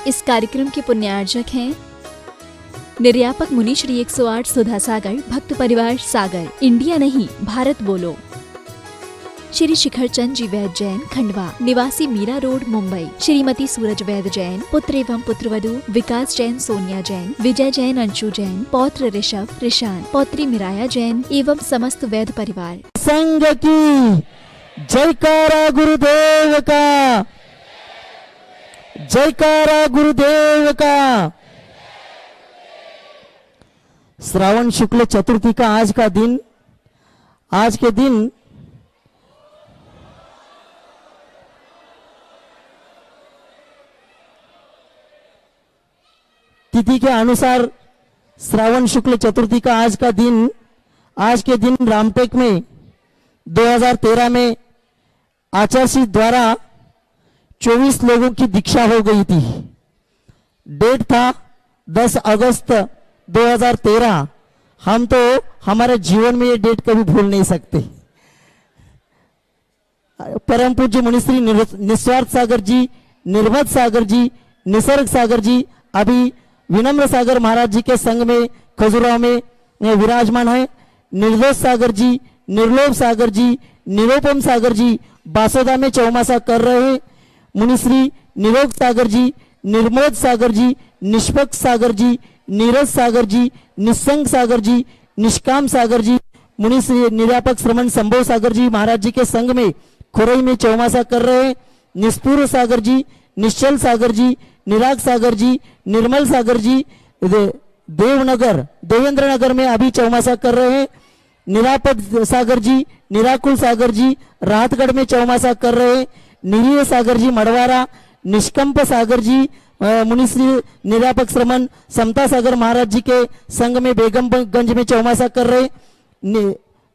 इस कार्यक्रम के पुण्यार्जक हैं निर्यापक मुनि श्री 108 सुधा सागर भक्त परिवार सागर, इंडिया नहीं भारत बोलो। श्री शिखर चंद जी वैद्य जैन खंडवा, निवासी मीरा रोड मुंबई। श्रीमती सूरज वैद्य जैन, पुत्र एवं पुत्रवधू विकास जैन सोनिया जैन, विजय जैन अंशु जैन, पौत्र ऋषभ ऋषान, पौत्री मिराया जैन एवं समस्त वैद्य परिवार। संघ की जयकारा गुरुदेव का, जयकारा गुरुदेव का। श्रावण शुक्ल चतुर्थी का आज का दिन, आज के दिन तिथि के अनुसार श्रावण शुक्ल चतुर्थी का आज का दिन, आज के दिन रामटेक में 2013 में आचार्य द्वारा 24 लोगों की दीक्षा हो गई थी। डेट था 10 अगस्त 2013। हम तो हमारे जीवन में ये डेट कभी भूल नहीं सकते। परम पूज्य मुनिश्री निस्वार्थ सागर जी, निर्मद सागर जी, निसर्ग सागर जी अभी विनम्र सागर महाराज जी के संग में खजुराहो में विराजमान है। निर्दोष सागर जी, निर्लोभ सागर जी, निरोपम सागर जी बासोदा में चौमासा कर रहे हैं। मुनिश्री निरोग सागर जी, निर्मोद सागर जी, निष्पक्ष सागर जी, नीरज सागर जी, निस्संग सागर जी, निष्काम सागर जी, मुनिश्री निर्यापक श्रमण संभव सागर जी महाराज जी के संग में खुरई में चौमासा कर रहे हैं। निष्पूर सागर जी, निश्चल सागर जी, निराग सागर जी, निर्मल सागर जी देवनगर देवेंद्र नगर में अभी चौमासा कर रहे हैं। निरापद सागर जी, निराकुल सागर जी राहतगढ़ में चौमासा कर रहे हैं। निरीय सागर जी मड़वारा, निष्कंप सागर जी मुनिश्री निर्यापक श्रमण समता सागर महाराज जी के संग में बेगमगंज में चौमासा कर रहे।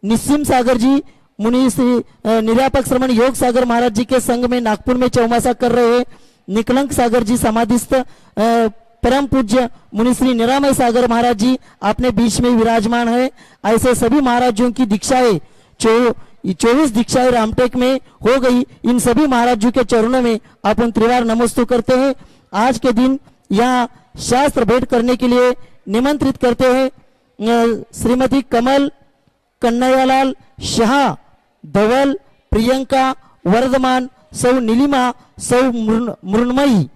निस्सिम सागर जी मुनिश्री निर्यापक श्रमण योग सागर महाराज जी के संग में नागपुर में चौमासा कर रहे हैं। निकलंक सागर जी समाधिस्थ परम पूज्य मुनिश्री निरामय सागर महाराज जी अपने बीच में विराजमान है। ऐसे सभी महाराजों की दीक्षाएं 24 दीक्षाएं रामटेक में हो गई। इन सभी महाराजों के चरणों में अपन त्रिवार नमस्तु करते हैं। आज के दिन यहाँ शास्त्र भेंट करने के लिए निमंत्रित करते हैं श्रीमती कमल कन्हैयालाल शाह, धवल, प्रियंका, वर्धमान, सौ नीलिमा, सौ मृण्मयी,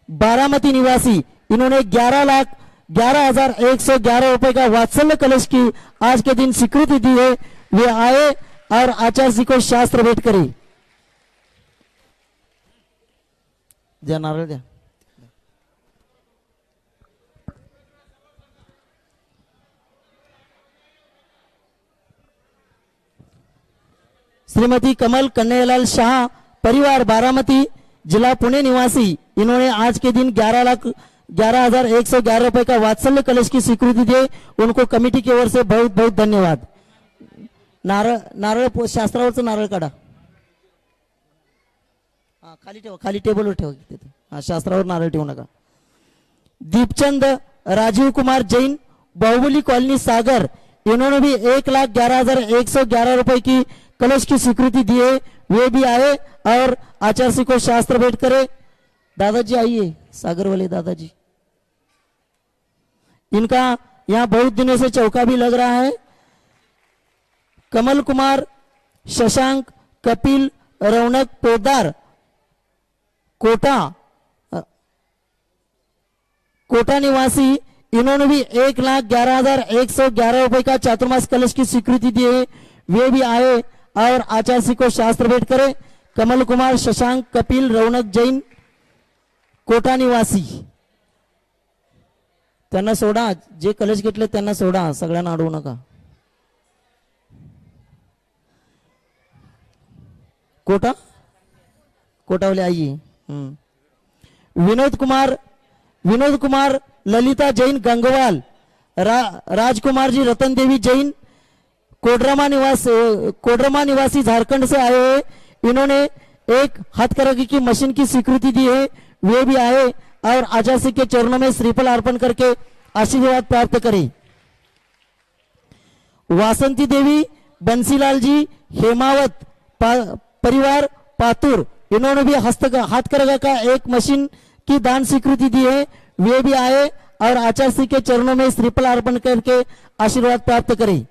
बारामती निवासी। इन्होंने 11,11,111 रुपए का वात्सल्य कलश की आज के दिन स्वीकृति दी है। वे आए और आचार्य जी को शास्त्र भेंट करे। जय नारायण जय। श्रीमती कमल कन्हैयालाल शाह, परिवार बारामती, जिला पुणे निवासी। इन्होंने आज के दिन 11,11,111 रुपए का वात्सल्य कलश की स्वीकृति दी। उनको कमिटी की ओर से बहुत बहुत धन्यवाद। नारळ शास्त्रावरचं नारळ काढा। खाली ठेवा, खाली टेबलवर ठेवा। शास्त्रावर नारळ ठेवू नका। दीपचंद राजीव कुमार जैन, बाहुबली कॉलोनी सागर। इन्होंने भी 1,11,111 रुपए की कलश की स्वीकृति दी है। वे भी आए और आचार्य को शास्त्र भेंट करे। दादाजी आइए, सागर वाले दादाजी। इनका यहाँ बहुत दिनों से चौका भी लग रहा है। कमल कुमार, शशांक, कपिल, रौनक पोदार, कोटा निवासी। इन्होंने भी 1,11,111 रुपए का चातुर्मास कलश की स्वीकृति दी है। वे भी आए और आचार्य को शास्त्र भेंट करे। कमल कुमार, शशांक, कपिल, रौनक जैन, कोटा निवासी। त्यांना सोडा, जे कलश घेतले त्यांना सोडा, सगळ्यांना अडवू नका। कोटावाले आइए। विनोद कुमार ललिता जैन गंगवाल, राजकुमार जी रतन देवी जैन कोडरमा निवासी झारखंड से आए हैं। इन्होंने एक हथकरघी की मशीन की स्वीकृति दी है। वे भी आए और आचार्य के चरणों में श्रीफल अर्पण करके आशीर्वाद प्राप्त करें। वासंती देवी, बंसीलाल जी, हेमावत परिवार पातुर। इन्होंने भी हाथकरघा का एक मशीन की दान स्वीकृति दी है वे भी आए और आचार्य श्री के चरणों में श्रीफल अर्पण करके आशीर्वाद प्राप्त करें।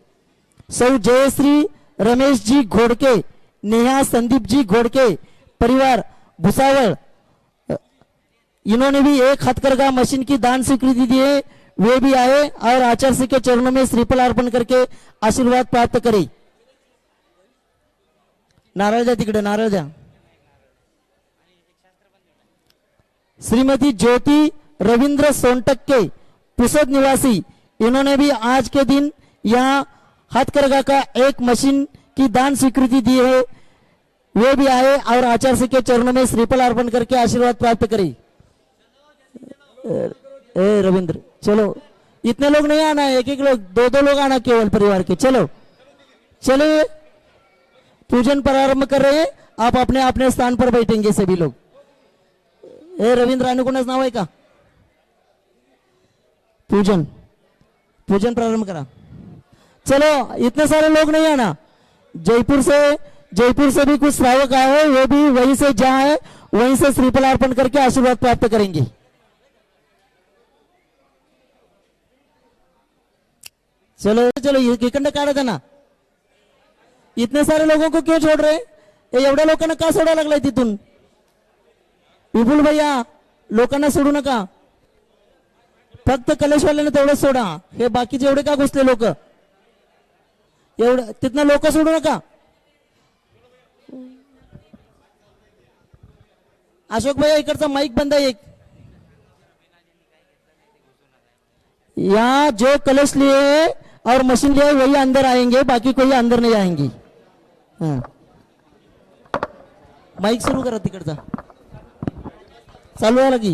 सौ जयश्री रमेश जी घोड़के, नेहा संदीप जी घोड़के परिवार भुसावल, इन्होंने भी एक हथकरघा मशीन की दान स्वीकृति दी है वे भी आए और आचार्य श्री के चरणों में श्रीफल अर्पण करके आशीर्वाद प्राप्त करें। नारळ द्या तिकडे, नारळ द्या। श्रीमती ज्योति रविंद्र सोनटक्के पुसद निवासी, इन्होंने भी आज के दिन यहाँ हथकरघा का एक मशीन की दान स्वीकृति दी है वे भी आए और आचार्य श्री के चरणों में श्रीफल अर्पण करके आशीर्वाद प्राप्त करें। ए रविंद्र चलो, इतने लोग नहीं आना है, एक एक लोग, दो दो लोग आना केवल परिवार के। चलो चलिए पूजन प्रारंभ कर रहे हैं, आप अपने अपने स्थान पर बैठेंगे सभी लोग। ए रविंद्र अनुकुणच नाव आहे का? पूजन पूजन प्रारंभ करा। चलो इतने सारे लोग नहीं आना, जयपुर से भी कुछ श्रावक आए हैं, वो भी वहीं से जहां है वहीं से श्रीफल अर्पण करके आशीर्वाद प्राप्त करेंगे। चलो चलो इकडनं काढा त्यांना, इतने सारे लोगों को क्यों छोड़ रहे? एवढ्या लोकांना का सोडा लागलाय तिथून? विपुल भैया लोकांना सोडू नका, फक्त कलेशवाल्याने तेवढं सोडा, हे बाकीचे एवढे का घुसले लोक? एवढं तिथनं लोक सोडू नका। अशोक भैया इकडचा माइक बंद आहे एक। यहाँ जो कलश लिए और मशीन लिए वही अंदर आएंगे, बाकी कोई अंदर नहीं आएंगे। हाँ माइक सुरू करा तिकडचा, चालू झाला की?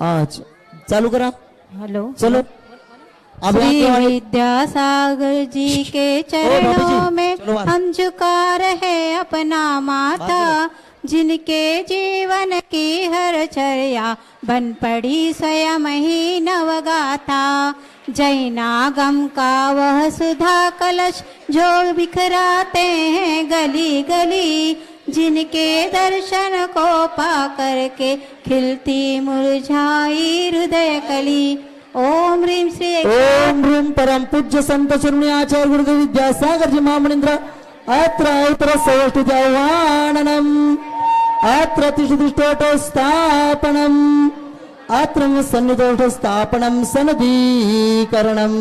आज चालू करा। हेलो, चलो अब श्री विद्यासागर जी के चरणों में हम झुका रहे अपना माथा, जिनके जीवन की हर चर्या बन पड़ी स्वयं ही नवगाथा। जैनागम का वह सुधा कलश जो बिखराते हैं गली गली, जिनके दर्शन को पा करके खिलती मुरझाई हृदय कली। ओम ह्रीं श्री ओम ह्रीं परम पूज्य संत शिरोमणी आचार्य गुरुदेव विद्यासागर जी महामुनींद्र अत्र सवष्टि आह्वाननम अत्र तिष्ठोटो स्थापनम अत्र सन्निधोटो स्थापनम सनदीकरणम।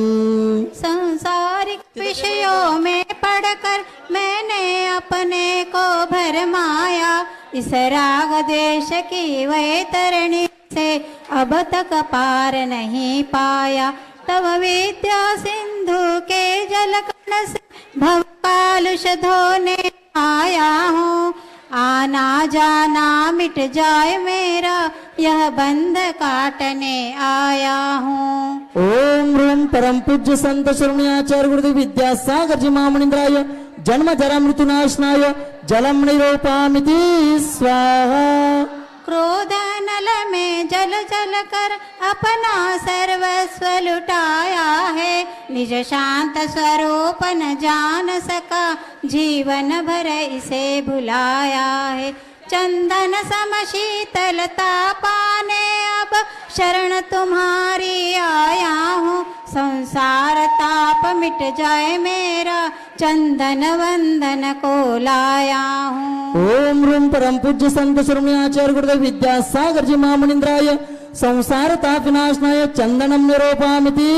सांसारिक विषयों में पढ़कर मैंने अपने को भरमाया, इस राग द्वेष की वैतरणी से अब तक पार नहीं पाया। तब विद्या सिंधु के जलकण से भव कालुष धोने आया हूँ, आना जाना मिट जाए मेरा यह बंध काटने आया हूँ। ओम ह्रीं परम पूज्य संत शिरोमणी आचार्य गुरुदेव विद्यासागर जी महामुनींद्राय जन्म जरा मृत्यु नाशनाय जलम निरूपामिति स्वाहा। क्रोध नल में जल जल कर अपना सर्वस्व लुटाया है, निज शांत स्वरूप न जान सका जीवन भर इसे भुलाया है। चंदन सम शीतलता पाने अब शरण तुम्हारी आया हूँ, संसार ताप मिट जाए मेरा चंदन वंदन को लाया हूँ। ओम ह्रीं परम पूज्य संत शिरोमणी आचार्य गुरुदेव विद्यासागर जी महामुनींद्राय संसार ताप विनाशनाय चंदनम निरूपामिति।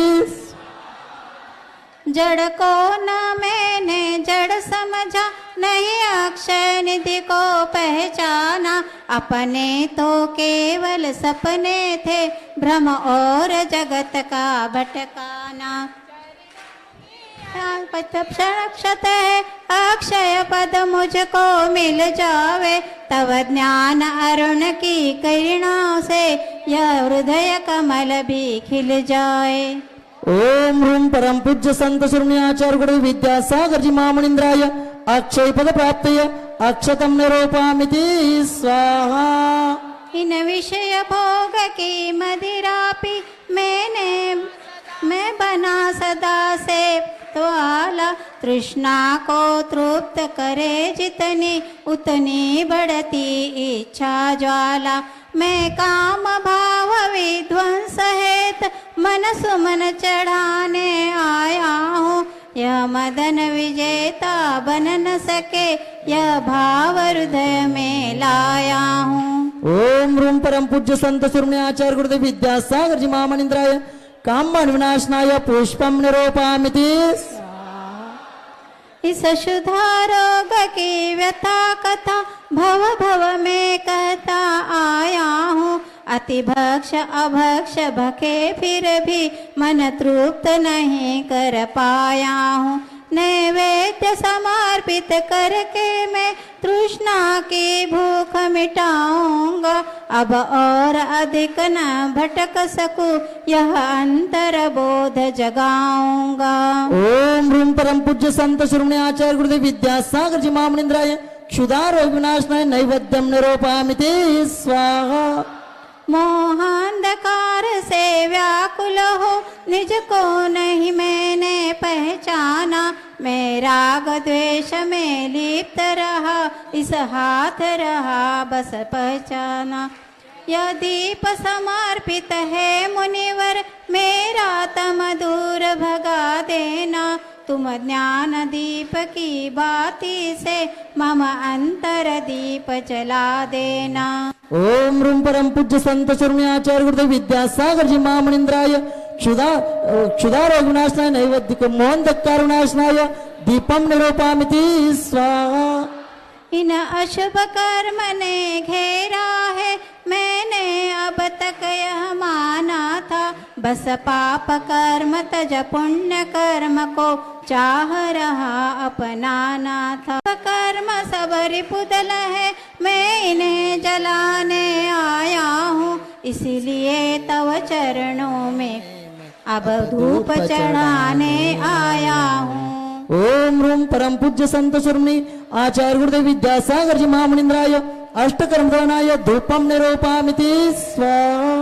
जड़ को न मैंने जड़ समझा, नहीं अक्षय निधि को पहचाना, अपने तो केवल सपने थे भ्रम और जगत का भटकाना। क्षत है अक्षय पद मुझको मिल जावे, तव ज्ञान अरुण की किरणों से यह हृदय कमल भी खिल जाए। ओम ह्रीं परम पूज्य संत शिरोमणी आचार्य गुरुदेव विद्यासागर जी महामुनींद्राय अक्षय पद प्राप्तय अक्षतम निरूपामिति स्वाहा। इन विषय भोग की मदिरा पी मैं बना सदा से तो आला। तृष्णा को तृप्त करे जितनी उतनी बढ़ती इच्छा ज्वाला। मैं काम भाव विध्वंस हेत मन सुमन चढ़ाने आया हूँ। यह मदन विजेता बन न सके, यह भाव हृदय में लाया हूँ। ओम रूम परम पूज्य संत सुरमणे आचार्य गुरुदेव विद्यासागर जी महामनिंद्राय कामन विनाशनाय पुष्पम निरूपयामि। इस शुद्धा रोग की व्यथा कथा भव भव में कहता आया हूँ। अति भक्ष अभक्ष भखे फिर भी मन तृप्त नहीं कर पाया हूँ। नैवेद्य समर्पित करके मैं तृष्णा की भूख मिटाऊंगा। अब और अधिक न भटक सकूं, यह अंतर बोध जगाऊंगा। ओम रूम परम पूज्य संत शिरोमणि आचार्य गुरुदेव विद्यासागर जी महामनिंद्राय क्षुधा रोग विनाशनाय नैवेद्यम निरूपयामि स्वाहा। मोहांधकार से व्याकुल हो निज को नहीं मैंने पहचाना। मैं राग द्वेष में लिप्त रहा, इस हाथ रहा बस पहचाना। यह दीप समर्पित है मुनिवर, मेरा तम दूर भगा देना। तुम ज्ञान दीप की बाती से मम अंतर दीप जला देना। ओम रूम परम पूज्य संत शिरोमणि आचार्य गुरुदेव विद्यासागर जी महामनिंद्राय क्षुधा रोग विनाशनाय नैवेद्य मोहंधकार विनाशनाय दीपम निरूपयामि स्वाहा। इन अशुभ कर्म ने घेरा है, मैंने अब तक यह माना था। बस पाप कर्म तज पुण्य कर्म को चाह रहा अपनाना था। कर्म सब रिपुदल है, मैं इन्हें जलाने आया हूँ। इसीलिए तव चरणों में अब धूप चढ़ाने आया हूँ। ओम रूम परम पूज्य संत शिरोमणि आचार्य गुरुदेव विद्यासागर जी महामनिंद्राय अष्टकर्म दानाय धूपम निरूपयामि स्वाहा।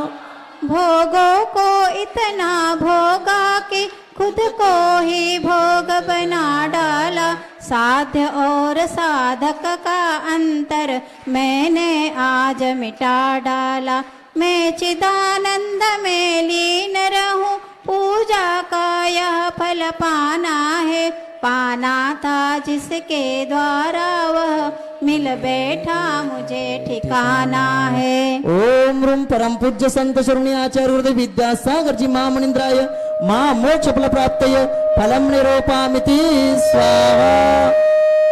भोगों को इतना भोगा कि खुद को ही भोग बना डाला। साध्य और साधक का अंतर मैंने आज मिटा डाला। मैं चिदानंद में लीन रहूं, पूजा का यह फल पाना है। पाना था जिसके द्वारा वह मिल बैठा, मुझे ठिकाना है। ओम रूम परम पूज्य संत शिरोमणि आचार्य गुरुदेव विद्यासागर जी महामनिंद्राय महा मोक्ष फल प्राप्तये फलम निरूपयामि स्वाहा।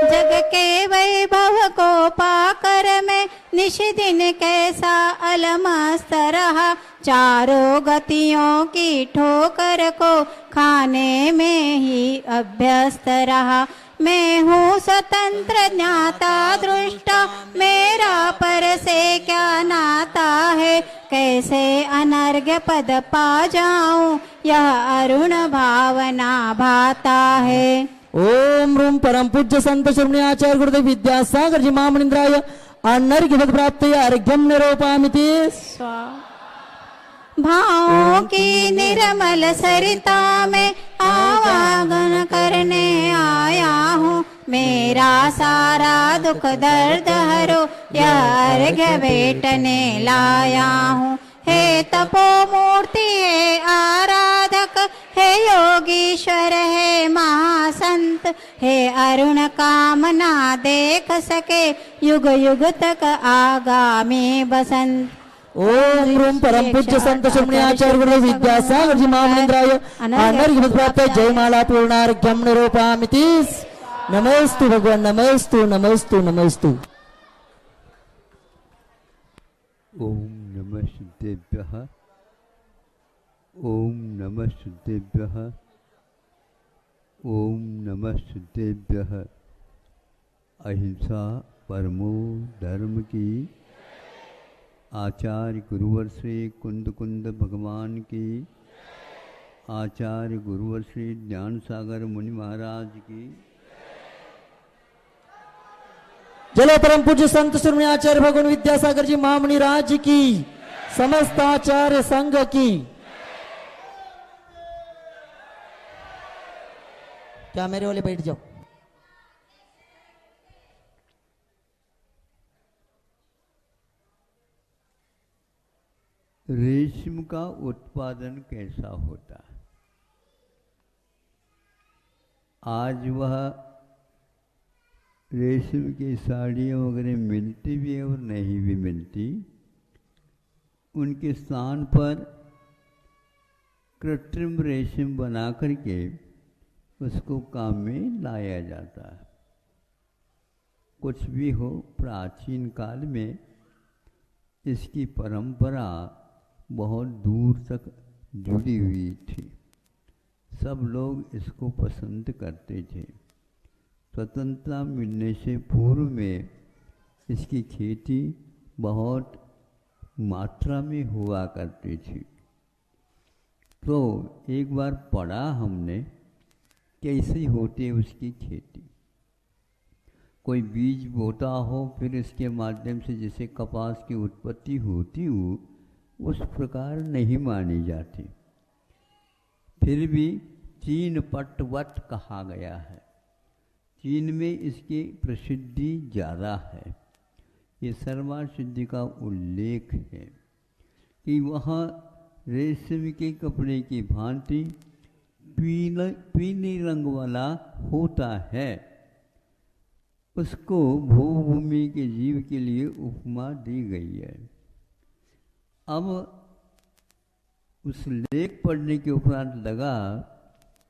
जग के वैभव को पाकर मैं निश दिन कैसा अलमस्त रहा। चारों गतियों की ठोकर को खाने में ही अभ्यस्त रहा। मैं हूँ स्वतंत्र ज्ञाता दृष्टा, मेरा पर से क्या नाता है। कैसे अनर्घ्य पद पा जाऊं, यह अरुण भावना भाता है। ओम रूम परम पूज्य संत शिरोमणि आचार्य गुरुदेव विद्यासागर जी महामनिंद्राय अनर्घ्य पद प्राप्तये अर्घ्यम निरूपयामि स्वाहा। भावों की निर्मल सरिता में आवागन करने आया हूँ। मेरा सारा दुख दर्द हरो, यह अर्घ्य बेटने लाया हूँ। हे तपो मूर्ति है आराधक, हे योगीश्वर है महासंत, हे अरुण कामना देख सके युग युग तक आगामी बसंत। ओम रूम परम पूज्य संत शिरोमणि आचार्य गुरुदेव विद्यासागर जी महामनिंद्राय अनर्घ्य पद प्राप्तये जयमाला पूर्णार्घ्यम निरूपयामि। नमस्तु भगवान, नमस्तु नमस्तु नमस्तु। ओम नमः सिद्धेभ्यः, ओम नमः सिद्धेभ्यः, ओम नमः सिद्धेभ्यः। अहिंसा परमो धर्म की। आचार्य गुरुवर श्री कुंद कुंद भगवान की। आचार्य गुरुवर श्री ज्ञान सागर मुनि महाराज की। जलो परम पूज्य संत शिरोमणि आचार्य भगवान विद्यासागर जी महामुनि राज की, समस्त आचार्य संघ की। कैमरे वाले बैठ जाओ। रेशम का उत्पादन कैसा होता है? आज वह रेशम की साड़ियाँ वगैरह मिलती भी है और नहीं भी मिलती। उनके स्थान पर कृत्रिम रेशम बना करके उसको काम में लाया जाता है। कुछ भी हो, प्राचीन काल में इसकी परंपरा बहुत दूर तक जुड़ी हुई थी। सब लोग इसको पसंद करते थे। स्वतंत्रता मिलने से पूर्व में इसकी खेती बहुत मात्रा में हुआ करती थी। तो एक बार पढ़ा हमने कैसे होती है उसकी खेती। कोई बीज बोता हो, फिर इसके माध्यम से जैसे कपास की उत्पत्ति होती हो, उस प्रकार नहीं मानी जाती। फिर भी चीन पटवट कहा गया है। चीन में इसकी प्रसिद्धि ज़्यादा है। ये सर्वा सिद्धि का उल्लेख है कि वहाँ रेशम के कपड़े की भांति पीले रंग वाला होता है। उसको भूभूमि के जीव के लिए उपमा दी गई है। अब उस लेख पढ़ने के उपरांत लगा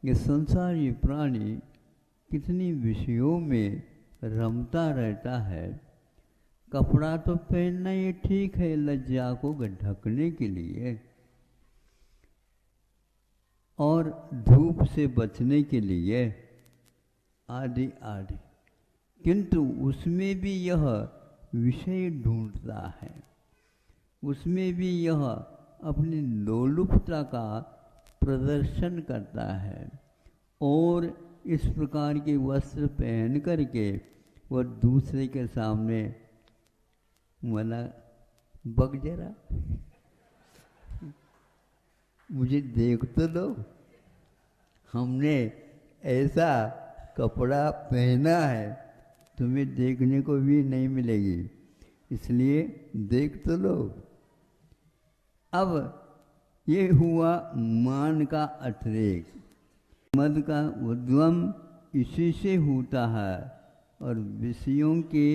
कि संसारी प्राणी कितनी विषयों में रमता रहता है। कपड़ा तो पहनना ये ठीक है लज्जा को ढकने के लिए और धूप से बचने के लिए आदि आदि, किंतु उसमें भी यह विषय ढूंढता है। उसमें भी यह अपनी लोलुपता का प्रदर्शन करता है और इस प्रकार के वस्त्र पहन करके वह दूसरे के सामने मला बग जरा मुझे देख तो लो, हमने ऐसा कपड़ा पहना है, तुम्हें देखने को भी नहीं मिलेगी, इसलिए देख तो लो। अब ये हुआ मान का अतिरेक। मद का उद्गम इसी से होता है और विषयों के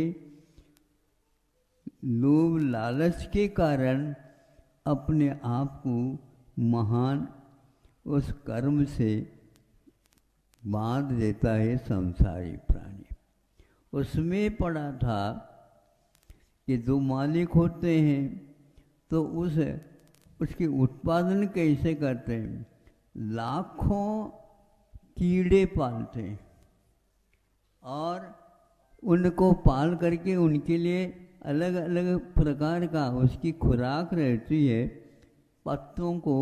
लोभ लालच के कारण अपने आप को महान उस कर्म से बांध देता है संसारी प्राणी। उसमें पढ़ा था कि जो मालिक होते हैं तो उसके उत्पादन कैसे करते हैं। लाखों कीड़े पालते हैं और उनको पाल करके उनके लिए अलग अलग प्रकार का उसकी खुराक रहती है। पत्तों को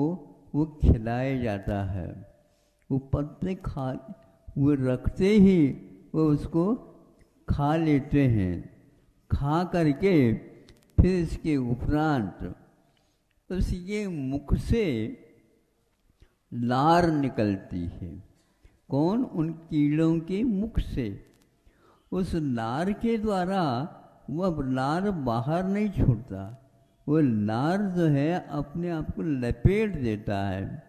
वो खिलाया जाता है। वो पत्ते वो रखते ही वो उसको खा लेते हैं। खा करके फिर इसके उपरांत उसके मुख से लार निकलती है। कौन? उन कीड़ों के मुख से। उस लार के द्वारा वह लार बाहर नहीं छोड़ता, वो लार जो है अपने आप को लपेट देता है,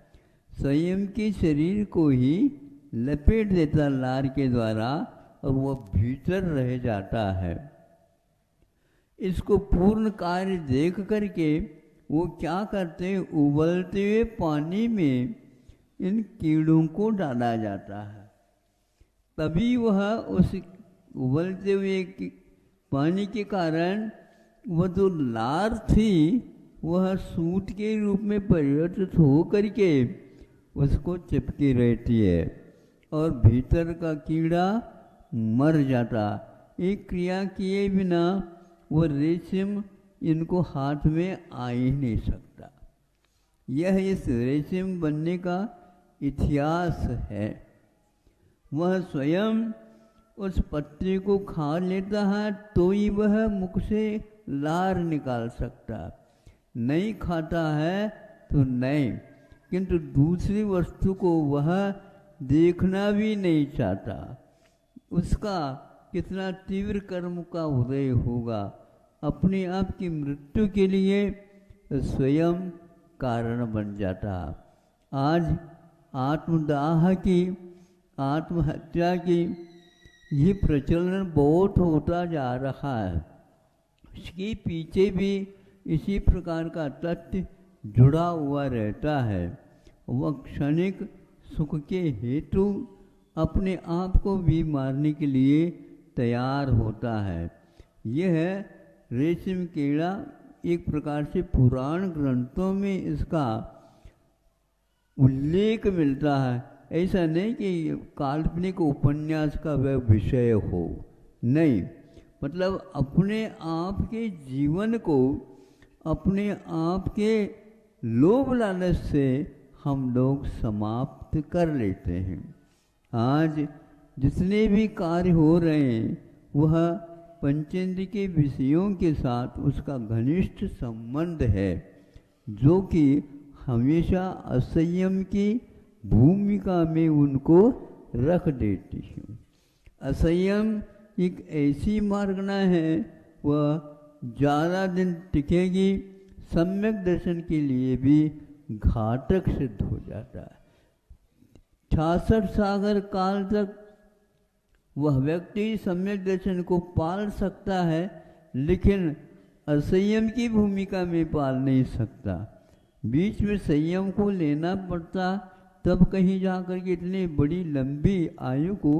स्वयं के शरीर को ही लपेट देता लार के द्वारा और वह भीतर रह जाता है। इसको पूर्ण कार्य देख करके वो क्या करते हैं, उबलते हुए पानी में इन कीड़ों को डाला जाता है। तभी वह उस उबलते हुए पानी के कारण वह जो लार थी वह सूत के रूप में परिवर्तित हो करके उसको चिपकी रहती है और भीतर का कीड़ा मर जाता। एक क्रिया किए बिना वो रेशम इनको हाथ में आ ही नहीं सकता। यह इस रेशम बनने का इतिहास है। वह स्वयं उस पत्ते को खा लेता है तो ही वह मुख से लार निकाल सकता, नहीं खाता है तो नहीं। किंतु दूसरी वस्तु को वह देखना भी नहीं चाहता। उसका कितना तीव्र कर्म का उदय होगा, अपने आप की मृत्यु के लिए स्वयं कारण बन जाता। आज आत्मदाह की, आत्महत्या की ये प्रचलन बहुत होता जा रहा है। इसके पीछे भी इसी प्रकार का तथ्य जुड़ा हुआ रहता है। वह क्षणिक सुख के हेतु अपने आप को भी मारने के लिए तैयार होता है। यह रेशम कीड़ा एक प्रकार से पुराण ग्रंथों में इसका उल्लेख मिलता है। ऐसा नहीं कि काल्पनिक उपन्यास का वह विषय हो, नहीं, मतलब अपने आप के जीवन को अपने आप के लोभ लालच से हम लोग समाप्त कर लेते हैं। आज जितने भी कार्य हो रहे हैं वह पंचेंद्र के विषयों के साथ उसका घनिष्ठ संबंध है, जो कि हमेशा असंयम की भूमिका में उनको रख देती है। असंयम एक ऐसी मार्गना है, वह ज़्यादा दिन टिकेगी, सम्यक दर्शन के लिए भी घातक सिद्ध हो जाता है। 66 सागर काल तक वह व्यक्ति सम्यक दर्शन को पाल सकता है, लेकिन असंयम की भूमिका में पाल नहीं सकता। बीच में संयम को लेना पड़ता, तब कहीं जाकर के इतनी बड़ी लंबी आयु को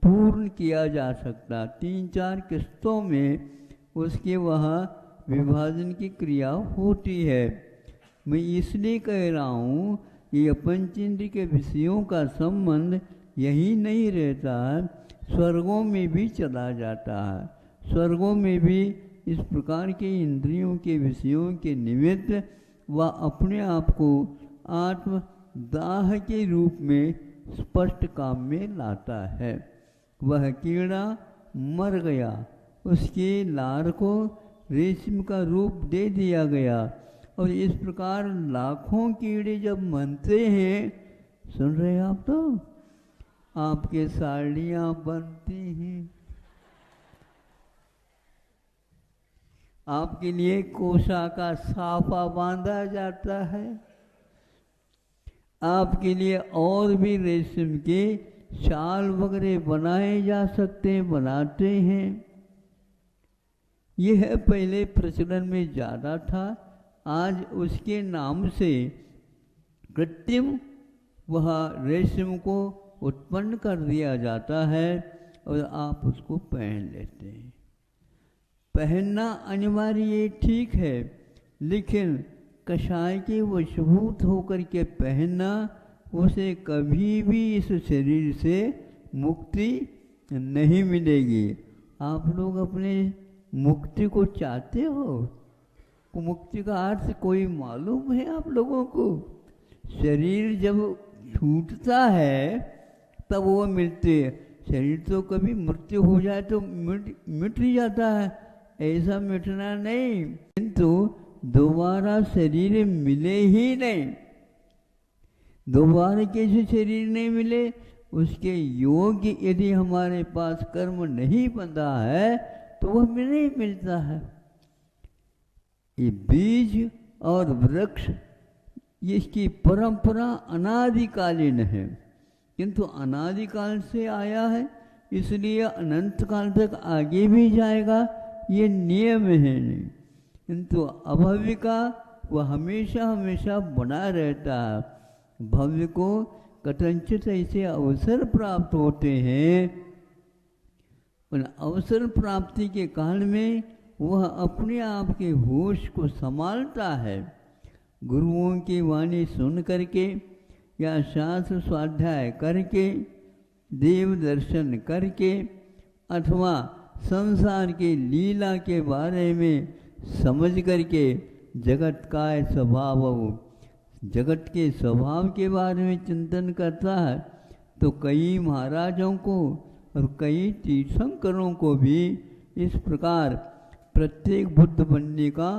पूर्ण किया जा सकता। 3-4 किस्तों में उसके वहाँ विभाजन की क्रिया होती है। मैं इसलिए कह रहा हूँ कि पंचेंद्र के विषयों का संबंध यही नहीं रहता, स्वर्गों में भी चला जाता है। स्वर्गों में भी इस प्रकार के इंद्रियों के विषयों के निमित्त वह अपने आप को आत्मदाह के रूप में स्पष्ट काम में लाता है। वह कीड़ा मर गया, उसके लार को रेशम का रूप दे दिया गया, और इस प्रकार लाखों कीड़े जब बनते हैं, सुन रहे हैं आप, तो आपके साड़ियाँ बनती हैं, आपके लिए कोसा का साफा बांधा जाता है, आपके लिए और भी रेशम के शाल वगैरह बनाए जा सकते हैं, बनाते हैं। यह पहले प्रचलन में ज़्यादा था, आज उसके नाम से कृत्रिम वह रेशम को उत्पन्न कर दिया जाता है और आप उसको पहन लेते हैं। पहनना अनिवार्य ये ठीक है, लेकिन कषाय के वशभूत होकर के पहनना, उसे कभी भी इस शरीर से मुक्ति नहीं मिलेगी। आप लोग अपने मुक्ति को चाहते हो? मुक्ति का अर्थ कोई मालूम है आप लोगों को? शरीर जब छूटता है तब वो मिलते है। शरीर तो कभी मृत्यु हो जाए तो मिट ही जाता है, ऐसा मिटना नहीं, किंतु दोबारा शरीर मिले ही नहीं। दोबारा कैसे शरीर नहीं मिले? उसके योग्य यदि हमारे पास कर्म नहीं बंधा है तो वह नहीं मिलता है। ये बीज और वृक्ष, इसकी परंपरा अनादिकालीन है, किंतु अनादिकाल से आया है, इसलिए अनंत काल तक आगे भी जाएगा, ये नियम है नहीं। किंतु अभव्य का वह हमेशा हमेशा बना रहता है। भव्य को कथनचित ऐसे अवसर प्राप्त होते हैं, उन अवसर प्राप्ति के काल में वह अपने आप के होश को संभालता है। गुरुओं की वाणी सुन करके या शास्त्र स्वाध्याय करके, देव दर्शन करके, अथवा संसार की लीला के बारे में समझ करके जगत का स्वभाव, जगत के स्वभाव के बारे में चिंतन करता है, तो कई महाराजों को और कई तीर्थंकरों को भी इस प्रकार प्रत्येक बुद्ध बनने का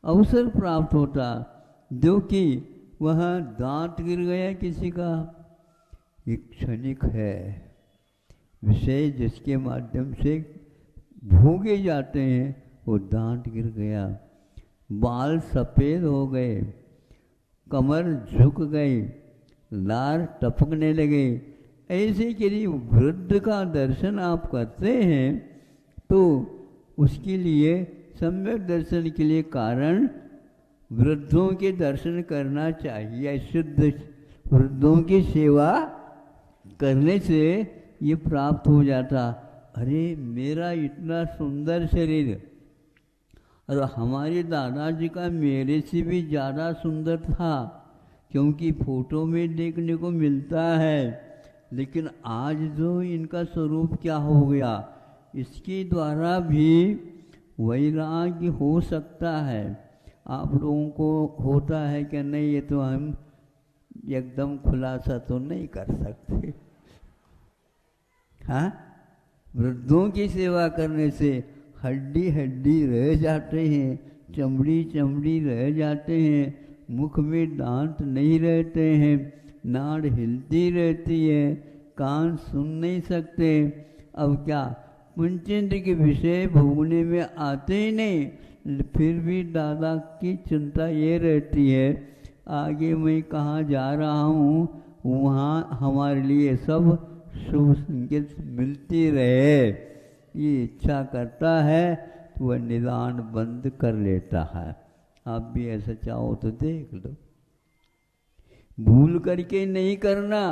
अवसर प्राप्त होता, जो कि वह दांत गिर गया किसी का, ये क्षणिक है। विषय जिसके माध्यम से भोगे जाते हैं वो दांत गिर गया, बाल सफ़ेद हो गए, कमर झुक गई, लार टपकने लगे। ऐसे के लिए वृद्ध का दर्शन आप करते हैं तो उसके लिए सम्यक दर्शन के लिए कारण वृद्धों के दर्शन करना चाहिए। शुद्ध वृद्धों की सेवा करने से ये प्राप्त हो जाता। अरे मेरा इतना सुंदर शरीर, और हमारे दादाजी का मेरे से भी ज़्यादा सुंदर था, क्योंकि फोटो में देखने को मिलता है। लेकिन आज जो इनका स्वरूप क्या हो गया, इसके द्वारा भी वैराग्य हो सकता है। आप लोगों को होता है कि नहीं, ये तो हम एकदम खुलासा तो नहीं कर सकते। हाँ, वृद्धों की सेवा करने से हड्डी हड्डी रह जाते हैं, चमड़ी चमड़ी रह जाते हैं, मुख में दांत नहीं रहते हैं, नाड़ हिलती रहती है, कान सुन नहीं सकते। अब क्या पंचेंद्र के विषय भोगने में आते ही नहीं, फिर भी दादा की चिंता ये रहती है आगे मैं कहाँ जा रहा हूँ, वहाँ हमारे लिए सब शुभ संकेत मिलती रहे। ये इच्छा करता है तो वह निदान बंद कर लेता है। आप भी ऐसा चाहो तो देख लो, भूल करके नहीं करना।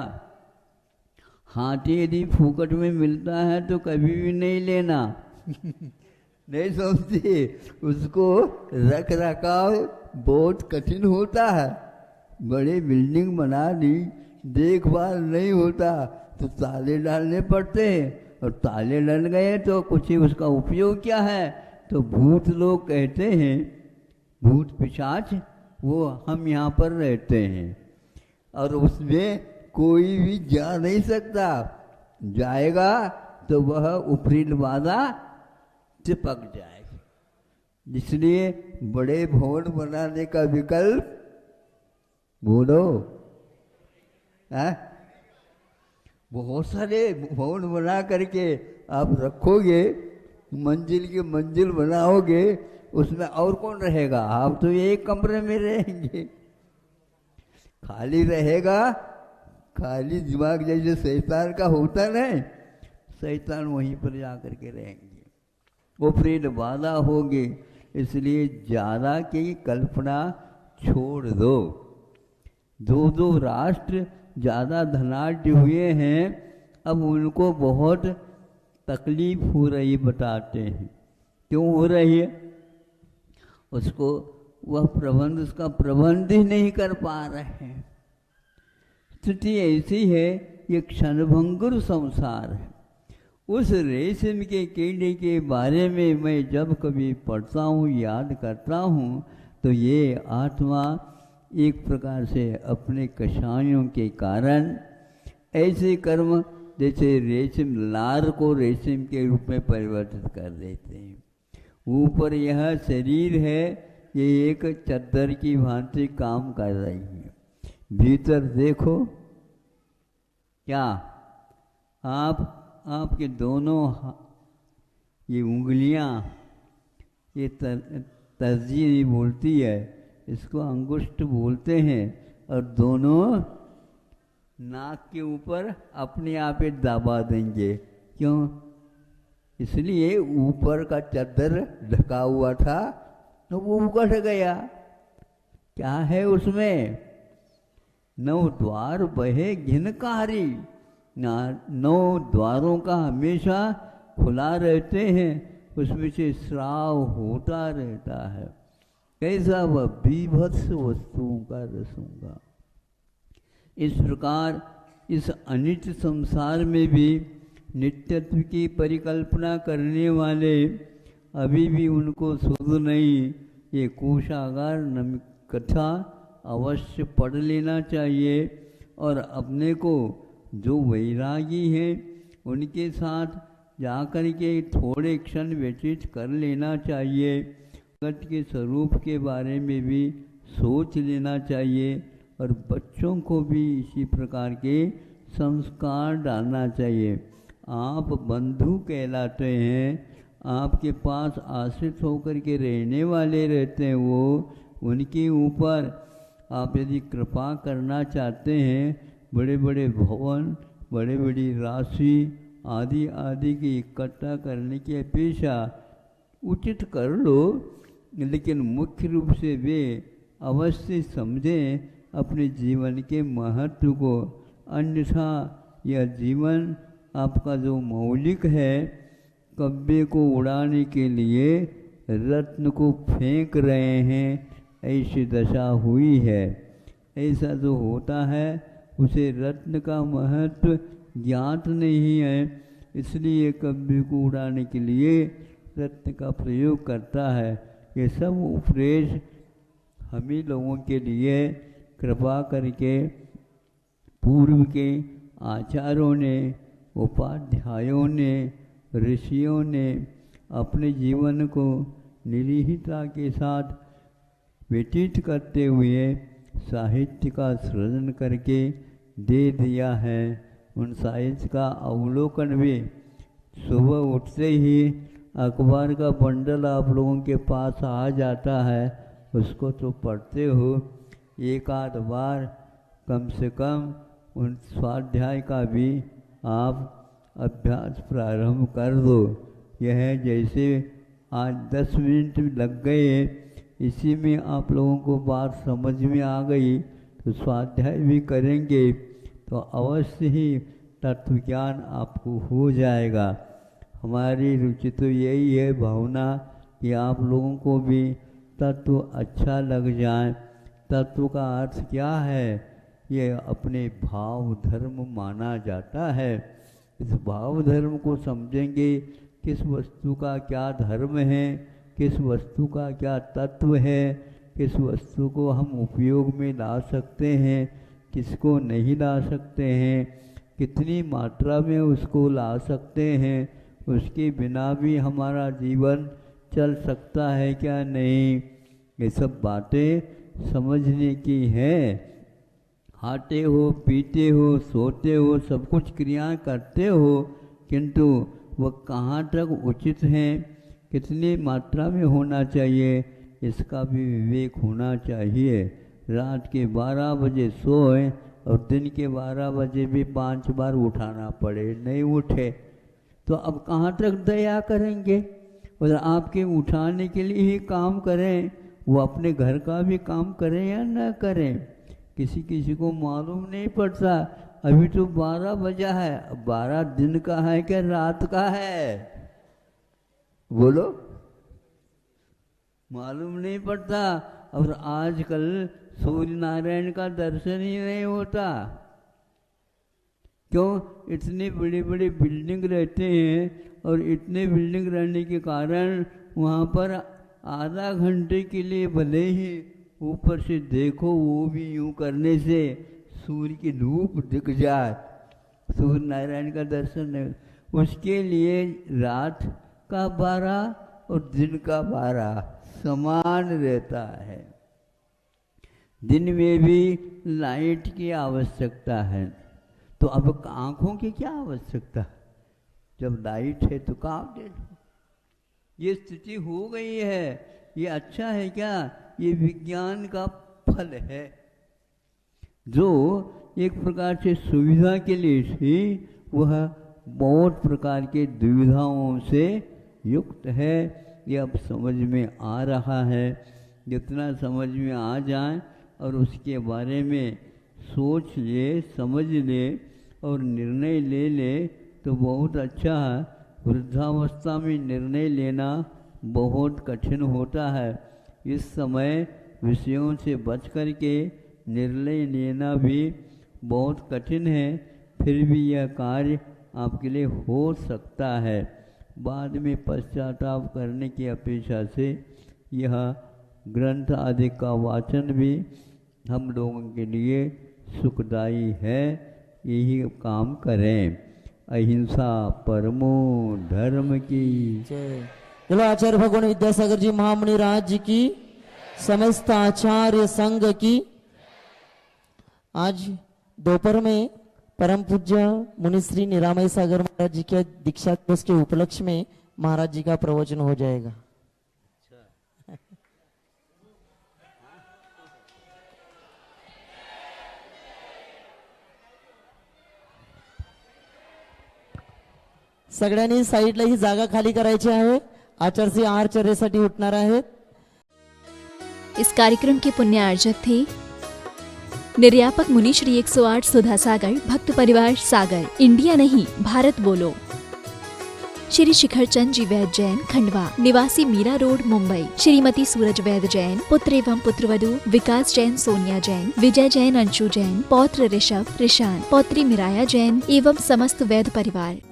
हाथी यदि फूकट में मिलता है तो कभी भी नहीं लेना। नहीं समझते, उसको रख रखाव बहुत कठिन होता है। बड़े बिल्डिंग बना दी, देखभाल नहीं होता तो ताले डालने पड़ते हैं, और ताले डल गए तो कुछ ही उसका उपयोग क्या है। तो भूत लोग कहते हैं, भूत पिशाच, वो हम यहाँ पर रहते हैं और उसमें कोई भी जा नहीं सकता। जाएगा तो वह ऊपरी बाधा चिपक जाएगी। इसलिए बड़े भवन बनाने का विकल्प बोलो है। बहुत सारे भवन बना करके आप रखोगे, मंजिल की मंजिल बनाओगे, उसमें और कौन रहेगा? आप तो एक कमरे में रहेंगे, खाली रहेगा। खाली दिमाग जैसे शैतान का होता नहीं, शैतान वहीं पर जा कर के रहेंगे, वो फिर बाधा होगी। इसलिए ज़्यादा की कल्पना छोड़ दो। दो राष्ट्र ज़्यादा धनाढ्य हुए हैं, अब उनको बहुत तकलीफ हो रही बताते हैं। क्यों हो रही है? उसको वह प्रबंध, उसका प्रबंध ही नहीं कर पा रहे हैं। स्थिति ऐसी है, ये क्षणभंगुर संसार है। उस रेशम के कीड़े के बारे में मैं जब कभी पढ़ता हूँ, याद करता हूँ, तो ये आत्मा एक प्रकार से अपने कषायों के कारण ऐसे कर्म जैसे रेशम, लार को रेशम के रूप में परिवर्तित कर देते हैं। ऊपर यह शरीर है, ये एक चद्दर की भांति काम कर रही है। भीतर देखो क्या आपके दोनों ये उंगलियां, ये तर्जीह बोलती है, इसको अंगुष्ठ बोलते हैं, और दोनों नाक के ऊपर अपने आप ही दबा देंगे। क्यों? इसलिए ऊपर का चद्दर ढका हुआ था तो वो उगट गया। क्या है उसमें? 9 द्वार बहे घिनकारी। 9 द्वारों का हमेशा खुला रहते हैं, उसमें से स्राव होता रहता है। कैसा वह बीभत्स वस्तुओं का रसूंगा। इस प्रकार इस अनित्य संसार में भी नित्यत्व की परिकल्पना करने वाले अभी भी उनको सुध नहीं। ये कोशागार कथा अवश्य पढ़ लेना चाहिए, और अपने को जो वैरागी हैं उनके साथ जाकर के थोड़े क्षण व्यतीत कर लेना चाहिए। जगत के स्वरूप के बारे में भी सोच लेना चाहिए, और बच्चों को भी इसी प्रकार के संस्कार डालना चाहिए। आप बंधु कहलाते हैं, आपके पास आश्रित होकर के रहने वाले रहते हैं, वो उनके ऊपर आप यदि कृपा करना चाहते हैं, बड़े बड़े भवन, बड़े बड़ी राशि आदि आदि की इकट्ठा करने की अपेक्षा उचित कर लो, लेकिन मुख्य रूप से वे अवश्य समझें अपने जीवन के महत्व को। अन्यथा यह जीवन आपका जो मौलिक है, कब्जे को उड़ाने के लिए रत्न को फेंक रहे हैं, ऐसी दशा हुई है। ऐसा जो होता है उसे रत्न का महत्व ज्ञात नहीं है, इसलिए कब्जे को उड़ाने के लिए रत्न का प्रयोग करता है। ये सब उपदेश हम ही लोगों के लिए कृपा करके पूर्व के आचार्यों ने, उपाध्यायों ने, ऋषियों ने अपने जीवन को निरीहता के साथ व्यतीत करते हुए साहित्य का सृजन करके दे दिया है। उन साहित्य का अवलोकन भी सुबह उठते ही अखबार का बंडल आप लोगों के पास आ जाता है, उसको तो पढ़ते हो, एक आध बार कम से कम उन स्वाध्याय का भी आप अभ्यास प्रारंभ कर दो। यह जैसे आज 10 मिनट लग गए, इसी में आप लोगों को बात समझ में आ गई, तो स्वाध्याय भी करेंगे तो अवश्य ही तत्व ज्ञान आपको हो जाएगा। हमारी रुचि तो यही है, भावना कि आप लोगों को भी तत्व अच्छा लग जाए। तत्व का अर्थ क्या है? ये अपने भाव धर्म माना जाता है। इस भाव धर्म को समझेंगे, किस वस्तु का क्या धर्म है, किस वस्तु का क्या तत्व है, किस वस्तु को हम उपयोग में ला सकते हैं, किसको नहीं ला सकते हैं, कितनी मात्रा में उसको ला सकते हैं, उसके बिना भी हमारा जीवन चल सकता है क्या नहीं, ये सब बातें समझने की हैं। खाते हो, पीते हो, सोते हो, सब कुछ क्रियाएं करते हो, किंतु वह कहाँ तक उचित हैं, कितनी मात्रा में होना चाहिए, इसका भी विवेक होना चाहिए। रात के 12 बजे सोए और दिन के 12 बजे भी 5 बार उठाना पड़े, नहीं उठे तो अब कहाँ तक दया करेंगे? और आपके उठाने के लिए ही काम करें, वो अपने घर का भी काम करें या न करें, किसी किसी को मालूम नहीं पड़ता। अभी तो 12 बजा है, 12 दिन का है क्या रात का है? बोलो, मालूम नहीं पड़ता। और आजकल सूर्य नारायण का दर्शन ही नहीं होता। क्यों? इतने बड़े बड़े बिल्डिंग रहते हैं, और इतने बिल्डिंग रहने के कारण वहाँ पर आधा घंटे के लिए भले ही ऊपर से देखो, वो भी यूं करने से सूर्य की धूप दिख जाए, सूर्य नारायण का दर्शन नहीं। उसके लिए रात का 12 और दिन का 12 समान रहता है। दिन में भी लाइट की आवश्यकता है, तो अब आँखों की क्या आवश्यकता? जब लाइट है तो काम दे दो। ये स्थिति हो गई है, ये अच्छा है क्या? ये विज्ञान का फल है, जो एक प्रकार से सुविधा के लिए थी, वह बहुत प्रकार के दुविधाओं से युक्त है। ये अब समझ में आ रहा है। जितना समझ में आ जाए और उसके बारे में सोच ले, समझ ले और निर्णय ले ले तो बहुत अच्छा है। वृद्धावस्था में निर्णय लेना बहुत कठिन होता है। इस समय विषयों से बच कर के निर्णय लेना भी बहुत कठिन है, फिर भी यह कार्य आपके लिए हो सकता है। बाद में पश्चाताप करने की अपेक्षा से यह ग्रंथ आदि का वाचन भी हम लोगों के लिए सुखदायी है। यही काम करें। अहिंसा परमो धर्म की जय। चलो आचार्य भगवान विद्यासागर जी महामुनि राज जी की, समस्त आचार्य संघ की। आज दोपहर में परम पूज्य मुनिश्री निरामय सागर महाराज जी के दीक्षा दिवस के उपलक्ष्य में महाराज जी का प्रवचन हो जाएगा। सगळ्यांनी साईडला ही जागा खाली करायची आहे। आचार्य आहारचर्येसाठी उठणार आहेत। इस कार्यक्रम के पुण्यार्जक थे निर्यापक मुनि श्री 108 सुधा सागर भक्त परिवार सागर, इंडिया नहीं भारत बोलो। श्री शिखर चंद जी वैद्य जैन खंडवा, निवासी मीरा रोड मुंबई। श्रीमती सूरज वैद्य जैन, पुत्र एवं पुत्रवधू विकास जैन सोनिया जैन, विजय जैन अंशु जैन, पौत्र ऋषभ ऋषान, पौत्री मिराया जैन एवं समस्त वैद्य परिवार।